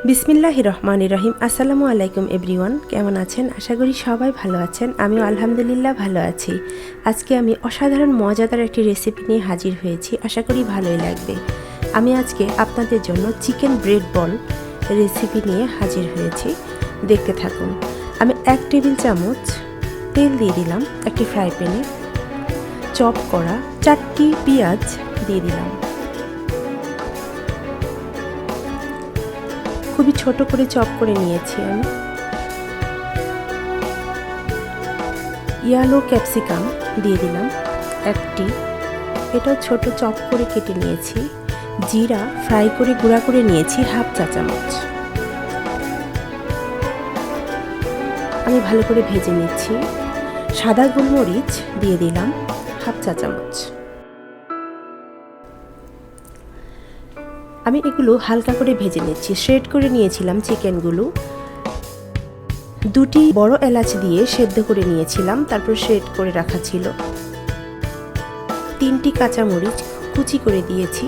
বিসমিল্লাহির রহমানির রহিম। আসসালামু আলাইকুম এভরিওয়ান, কেমন আছেন? আশা করি সবাই ভালো আছেন। আমিও আলহামদুলিল্লাহ ভালো আছি। আজকে আমি অসাধারণ মজাদার একটি রেসিপি নিয়ে হাজির হয়েছি, আশা করি ভালোই লাগবে। আমি আজকে আপনাদের জন্য চিকেন ব্রেড বল রেসিপি নিয়ে হাজির হয়েছি, দেখতে থাকুন। আমি 1 টেবিল চামচ তেল দিয়ে দিলাম একটি ফ্রাই প্যানে। চপ করা 4টি পেঁয়াজ দিয়ে দিলাম। খুবই ছোট করে চপ করে নিয়েছি আমি। ইয়েলো ক্যাপসিকাম দিয়ে দিলাম একটি, এটাও ছোট চপ করে কেটে নিয়েছি। জিরা ফ্রাই করে গুঁড়া করে নিয়েছি 1/2 চা চামচ। আমি ভালো করে ভেজে নিচ্ছি। সাদা গোলমরিচ দিয়ে দিলাম 1/2 চা চামচ। আমি এগুলো হালকা করে ভেজে নিচ্ছি। শ্রেড করে নিয়েছিলাম চিকেনগুলো। 2টি বড় এলাচ দিয়ে সেদ্ধ করে নিয়েছিলাম, তারপর শ্রেড করে রাখা ছিল। 3টি কাঁচামরিচ কুচি করে দিয়েছি।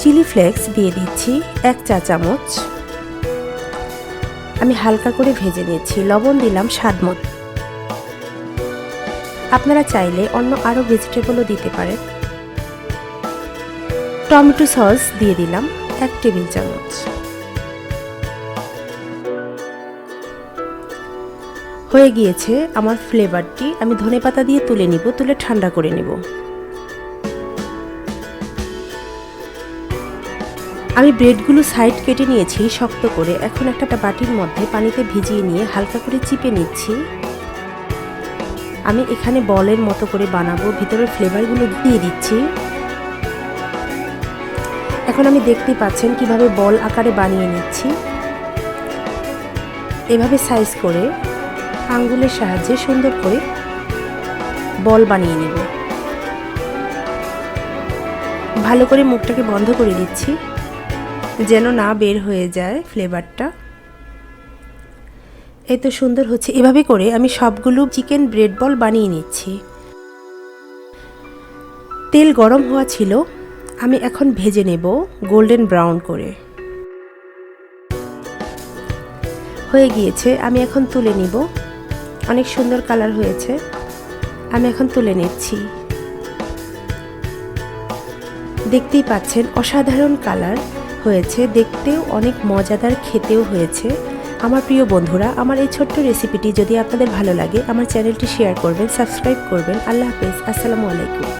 চিলি ফ্লেক্স দিয়ে দিচ্ছি 1 চা চামচ। আমি হালকা করে ভেজে নিচ্ছি। লবণ দিলাম স্বাদ মতো। আপনারা চাইলে অন্য আরও ভেজিটেবলও দিতে পারেন। টমেটো সস দিয়ে দিলাম 1 টেবিল চামচ। হয়ে গিয়েছে আমার ফ্লেভারটি। আমি ধনেপাতা দিয়ে তুলে নিব, তুলে ঠান্ডা করে নেব। আমি ব্রেডগুলো সাইড কেটে নিয়েছি শক্ত করে। এখন একটা বাটির মধ্যে পানিতে ভিজিয়ে নিয়ে হালকা করে চিপে নিচ্ছি। আমি এখানে বলের মতো করে বানাবো, ভিতরের ফ্লেভারগুলো দিয়ে দিচ্ছি। এখন আমি দেখতে পাচ্ছেন কিভাবে বল আকারে বানিয়ে নিচ্ছি। এভাবে সাইজ করে আঙ্গুলের সাহায্যে সুন্দর করে বল বানিয়ে নেব। ভালো করে মুখটাকে বন্ধ করে দিচ্ছি যেন না বের হয়ে যায় ফ্লেভারটা। এই তো সুন্দর হচ্ছে। এভাবে করে আমি সবগুলো চিকেন ব্রেড বল বানিয়ে নিচ্ছি। তেল গরম হওয়া ছিল, আমি এখন ভেজে নেব গোল্ডেন ব্রাউন করে। হয়ে গিয়েছে, আমি এখন তুলে নিব। অনেক সুন্দর কালার হয়েছে, আমি এখন তুলে নিচ্ছি। দেখতেই পাচ্ছেন অসাধারণ কালার হয়েছে, দেখতেও অনেক মজাদার, খেতেও হয়েছে। আমার প্রিয় বন্ধুরা, আমার এই ছোট্ট রেসিপিটি যদি আপনাদের ভালো লাগে আমার চ্যানেলটি শেয়ার করবেন, সাবস্ক্রাইব করবেন। আল্লাহ হাফেজ, আসসালামু আলাইকুম।